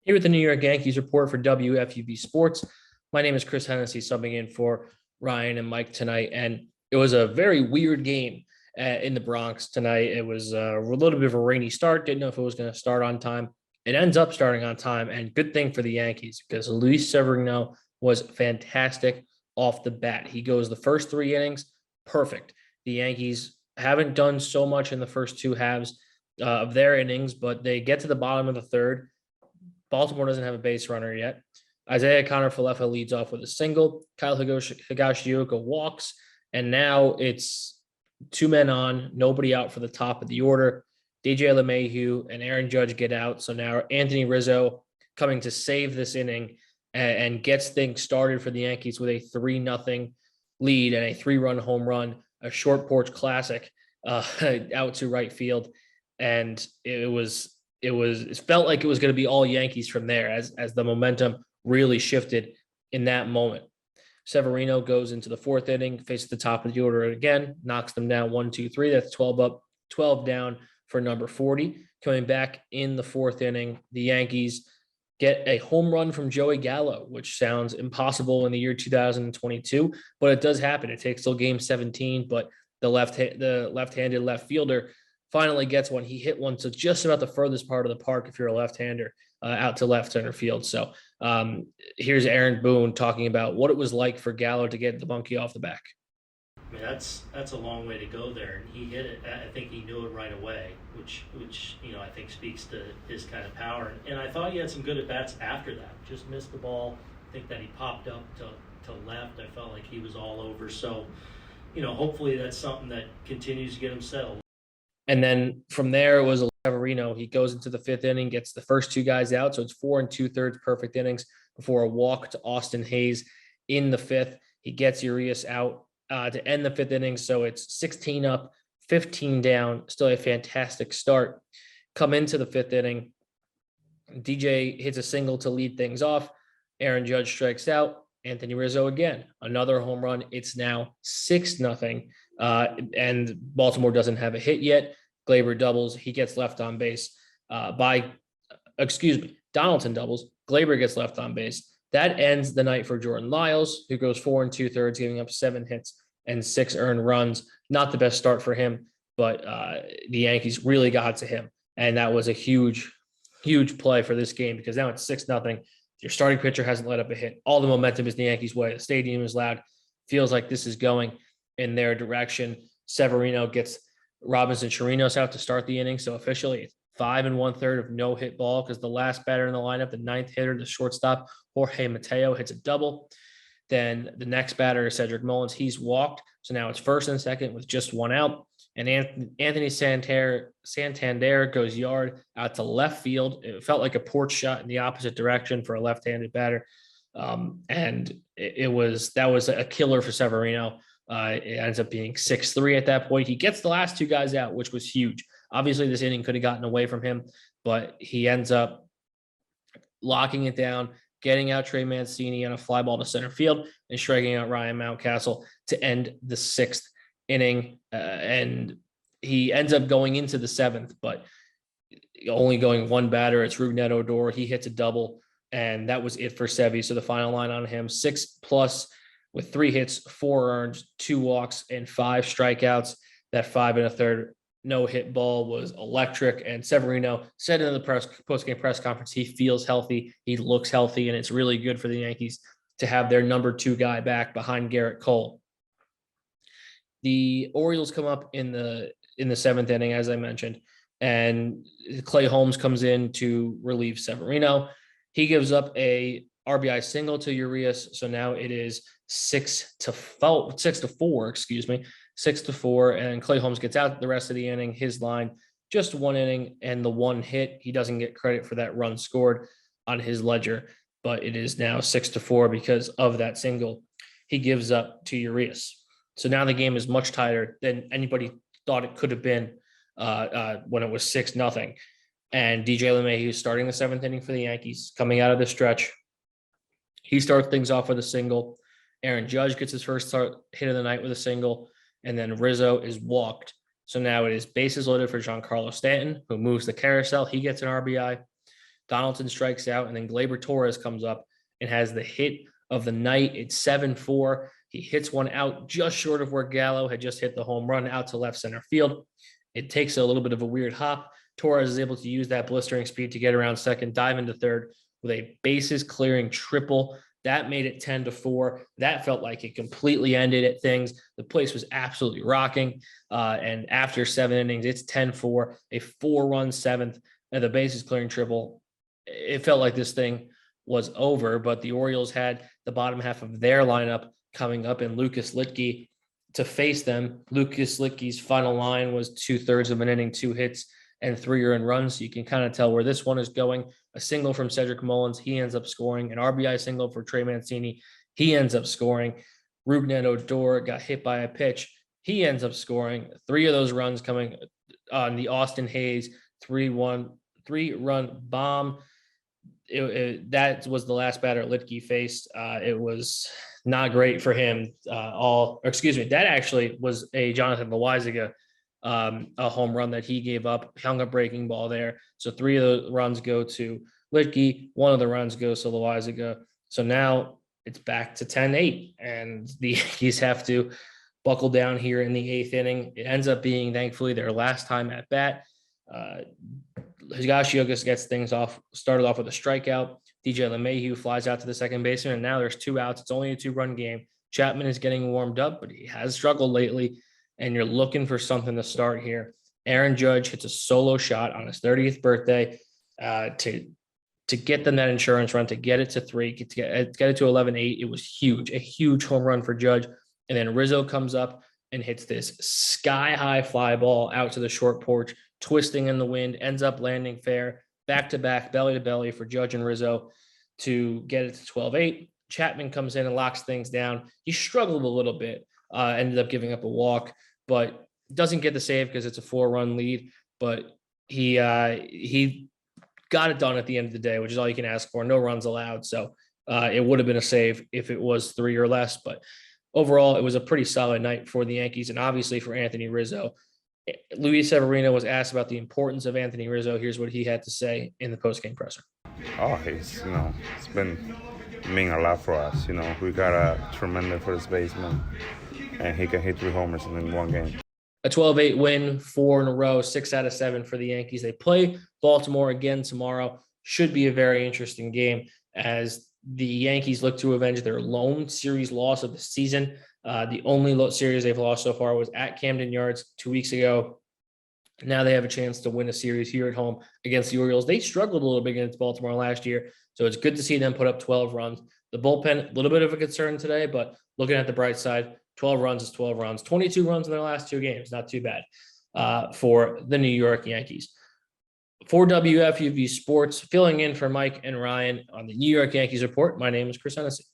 Here with the New York Yankees report for WFUB Sports. My name is Chris Hennessy, subbing in for Ryan and Mike tonight. And it was a very weird game in the Bronx tonight. It was a little bit of a rainy start. Didn't know if it was going to start on time. It ends up starting on time. And good thing for the Yankees because Luis Severino was fantastic off the bat. He goes the first three innings, perfect. The Yankees haven't done so much in the first two halves of their innings, but they get to the bottom of the third. Baltimore doesn't have a base runner yet. Isaiah Kiner-Falefa leads off with a single. Kyle Higashioka walks, and now it's two men on, nobody out for the top of the order. DJ LeMahieu and Aaron Judge get out. So now Anthony Rizzo coming to save this inning and gets things started for the Yankees with a 3-0 lead and a 3-run home run, a short porch classic out to right field. And it felt like it was going to be all Yankees from there as the momentum really shifted in that moment. Severino goes into the fourth inning, faces the top of the order again, knocks them down 1-2-3. That's 12 up, 12 down for number 40. Coming back in the fourth inning, the Yankees get a home run from Joey Gallo, which sounds impossible in the year 2022, but it does happen. It takes till game 17, but the left-handed left fielder finally gets one. He hit one to just about the furthest part of the park if you're a left-hander, out to left center field. So here's Aaron Boone talking about what it was like for Gallo to get the monkey off the back. I mean, that's a long way to go there, and he hit it. I think he knew it right away, which I think speaks to his kind of power. And I thought he had some good at bats after that. Just missed the ball. I think that he popped up to left. I felt like he was all over. So, hopefully that's something that continues to get him settled. And then from there, it was Severino. He goes into the fifth inning, gets the first two guys out. So it's 4 2/3 perfect innings before a walk to Austin Hayes in the fifth. He gets Urias out to end the fifth inning. So it's 16 up, 15 down, still a fantastic start. Come into the fifth inning, DJ hits a single to lead things off. Aaron Judge strikes out. Anthony Rizzo again, another home run. It's now 6-0. And Baltimore doesn't have a hit yet. Gleyber doubles. He gets left on base Donaldson doubles. Gleyber gets left on base. That ends the night for Jordan Lyles, who goes 4 2/3, giving up 7 hits and 6 earned runs. Not the best start for him, but the Yankees really got to him. And that was a huge, huge play for this game because now it's 6-0. Your starting pitcher hasn't let up a hit. All the momentum is the Yankees' way. The stadium is loud. Feels like this is going in their direction. Severino gets Robinson Chirinos out to start the inning. So officially it's 5 1/3 of no hit ball because the last batter in the lineup, the ninth hitter, the shortstop, Jorge Mateo, hits a double. Then the next batter is Cedric Mullins. He's walked. So now it's first and second with just one out. And Anthony Santander goes yard out to left field. It felt like a porch shot in the opposite direction for a left-handed batter. And that was a killer for Severino. It ends up being 6-3 at that point. He gets the last two guys out, which was huge. Obviously, this inning could have gotten away from him, but he ends up locking it down, getting out Trey Mancini on a fly ball to center field, and striking out Ryan Mountcastle to end the sixth inning. And he ends up going into the seventh, but only going one batter. It's Rougned Odor. He hits a double, and that was it for Sevy. So the final line on him, 6+ with 3 hits, 4 earned, 2 walks, and 5 strikeouts. That 5 1/3 no-hit ball was electric. And Severino said in the post-game press conference, he feels healthy, he looks healthy, and it's really good for the Yankees to have their number 2 guy back behind Gerrit Cole. The Orioles come up in the seventh inning, as I mentioned, and Clay Holmes comes in to relieve Severino. He gives up a RBI single to Urias, so now it is 6-4, 6-4, and Clay Holmes gets out the rest of the inning. His line, just 1 inning and the 1 hit. He doesn't get credit for that run scored on his ledger, but it is now 6-4 because of that single he gives up to Urias. So now the game is much tighter than anybody thought it could have been when it was 6-0. And DJ LeMahieu starting the seventh inning for the Yankees, coming out of the stretch. He starts things off with a single. Aaron Judge gets his first hit of the night with a single, and then Rizzo is walked. So now it is bases loaded for Giancarlo Stanton, who moves the carousel. He gets an RBI. Donaldson strikes out, and then Gleyber Torres comes up and has the hit of the night. It's 7-4. He hits one out just short of where Gallo had just hit the home run out to left center field. It takes a little bit of a weird hop. Torres is able to use that blistering speed to get around second, dive into third with a bases clearing triple. That made it 10-4. That felt like it completely ended at things. The place was absolutely rocking. And after 7 innings, it's 10-4, a 4-run seventh, and the bases clearing triple. It felt like this thing was over, but the Orioles had the bottom half of their lineup coming up in Lucas Litke to face them. Lucas Litke's final line was 2/3 of an inning, 2 hits, and 3 earned runs. So you can kind of tell where this one is going. A single from Cedric Mullins, he ends up scoring. An RBI single for Trey Mancini, he ends up scoring. Rougned Odor got hit by a pitch, he ends up scoring. 3 of those runs coming on the Austin Hayes 3-run bomb. That was the last batter Litke faced. It was not great for him. That actually was a Jonathan Loaizaga, a home run that he gave up, hung a breaking ball there. So 3 of the runs go to Litke, 1 of the runs goes to Loaizaga. So now it's back to 10-8, and the Yankees have to buckle down here in the 8th inning. It ends up being, thankfully, their last time at bat. Higashioka gets things started off with a strikeout. DJ LeMahieu flies out to the second baseman, and now there's 2 outs. It's only a 2-run game. Chapman is getting warmed up, but he has struggled lately, and you're looking for something to start here. Aaron Judge hits a solo shot on his 30th birthday to get the net insurance run, to get it to 3, get it to 11-8. It was huge, a huge home run for Judge. And then Rizzo comes up and hits this sky-high fly ball out to the short porch, twisting in the wind, ends up landing fair, back-to-back, belly-to-belly for Judge and Rizzo to get it to 12-8. Chapman comes in and locks things down. He struggled a little bit, ended up giving up a walk, but doesn't get the save because it's a 4-run lead. But he got it done at the end of the day, which is all you can ask for. No runs allowed. So it would have been a save if it was 3 or less. But overall, it was a pretty solid night for the Yankees and obviously for Anthony Rizzo. Luis Severino was asked about the importance of Anthony Rizzo. Here's what he had to say in the postgame presser. It's been mean a lot for us. We got a tremendous first baseman, and he can hit 3 homers in 1 game. A 12-8 win, 4 in a row, 6 out of 7 for the Yankees. They play Baltimore again tomorrow. Should be a very interesting game as the Yankees look to avenge their lone series loss of the season. The only series they've lost so far was at Camden Yards 2 weeks ago. Now they have a chance to win a series here at home against the Orioles. They struggled a little bit against Baltimore last year, so it's good to see them put up 12 runs. The bullpen, a little bit of a concern today, but looking at the bright side, 12 runs is 12 runs. 22 runs in their last 2 games, not too bad for the New York Yankees. For WFUV Sports, filling in for Mike and Ryan on the New York Yankees Report, my name is Chris Hennessy.